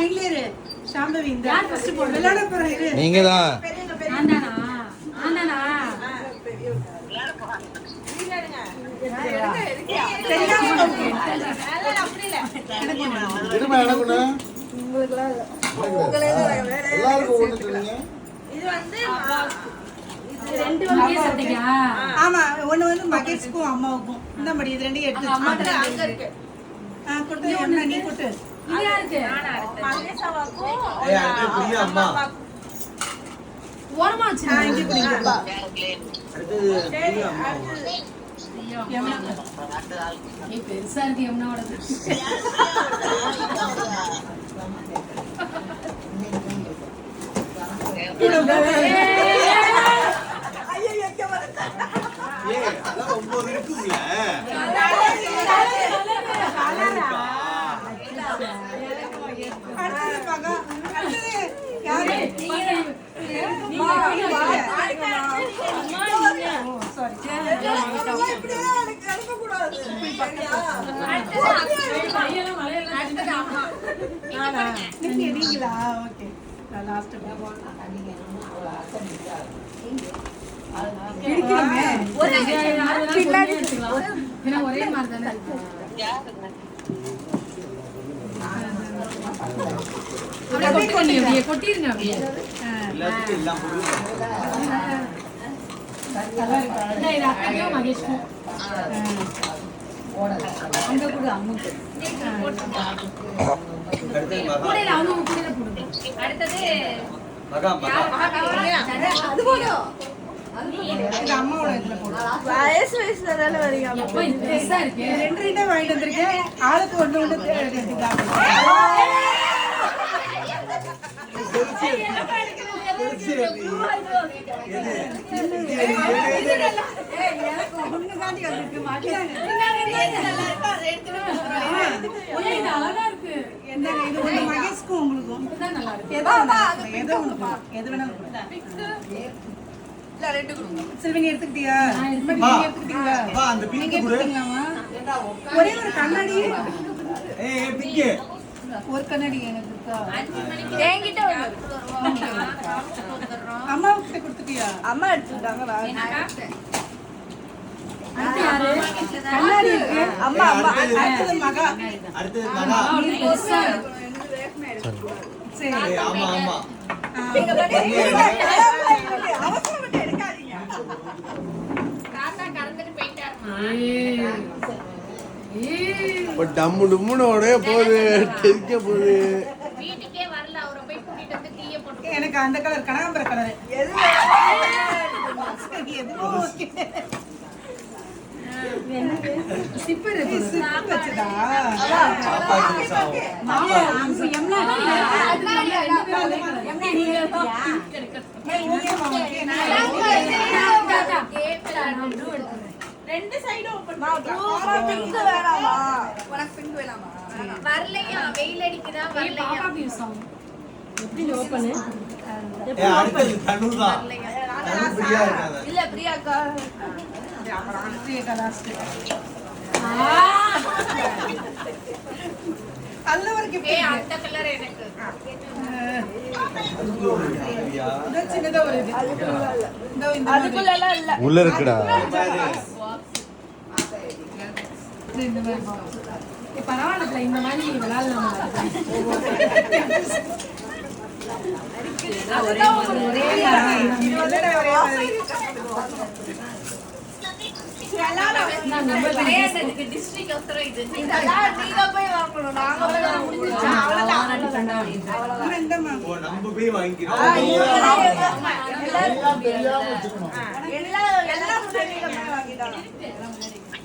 லைன்ல இரு சாம்பவி இந்த யார் ஃபர்ஸ்ட் போடு விளையாட போறேன் இரு நீங்க தான் ஆண்டானா விளையாட போறாங்க விளையாடுங்க அப்படி இல்ல திரும்ப எனக்குண்ணா உங்களுக்கு எல்லாருக்கும் ஓட்டுறீங்க இது வந்து ரெண்டு வகையா சட்டையா ஆமா ஒன்னு வந்து மகேஷ்க்கும் அம்மாவுக்கும் இந்த மாதிரி இது ரெண்டையும் எடுத்து அம்மாட்ட அங்க இருக்கு கொடுத்து ஒண்ணு நீ கொடு இது யாருக்கு மகேஷாவுக்கும் அடுத்து பிரியா அம்மா ஓரமா வச்சு இங்க குடிங்க அடுத்து பிரியா அம்மா நீ பெருசா இருக்கு யமுனாவோட ஒரே மாதிரி தானே கொட்டிருங்க அப்படியே மகேஷ்கும் அங்க கூட அம்முக்கு அடுத்தது அம்மாவோட இதுல போடு வயசுல தானே வரீங்க ரெண்டு ரெண்டே வாங்கிட்டு வந்திருக்கேன் ஆளுக்கு ஒண்ணு மகேஷ்க்கும் உங்களுக்கும் எது வேணாலும் செல்வனி எடுத்துக்கிட்டியா ஒரே ஒரு கண்ணாடி ஒரு கண்ணாடி எனக்கு அம்மாவுக்கு கொடுத்துட்டியா அம்மா எடுத்துக்கிட்டாங்க கண்ணாடி இருக்கு அம்மா அம்மா அடுத்தது மகா அடுத்து மகா சரி ஆமா ஆமா அவசரப்பட்டு எடுக்காதீங்க தாத்தா கறந்துட்டு போயிட்டாருமா இப்ப டம்மு டும்முன்னு ஒரே போகுது தெரிக்க போகுது வீட்டுக்கே வரல அவரை போய் கூட்டிட்டு வந்து டீயை போட்டு எனக்கு அந்த கலர் கனகாம்பர கலர் சிப்பர் வச்சதா ரெண்டு சைடும் ஓபன் பிங்க் வேணாமா உனக்கு பிங்க் வேணாமா வரலையா வெயில் அடிக்குதா வரலையா எப்படி ஓபன் அடுத்து தனுதா தனு பிரியா இருக்காங்க இல்ல பிரியாக்கா பிரியாக்கா லாஸ்ட் அல்ல வரைக்கும் அந்த கலர் எனக்கு இது சின்னதா ஒரு இது அதுக்குள்ள எல்லாம் இல்ல உள்ள இருக்குடா இந்த மாதிரி பரவாயில்ல இந்த மாதிரி விளையாடலாம் நம்ம போய் வாங்கிக்கிறோம் எல்லாம்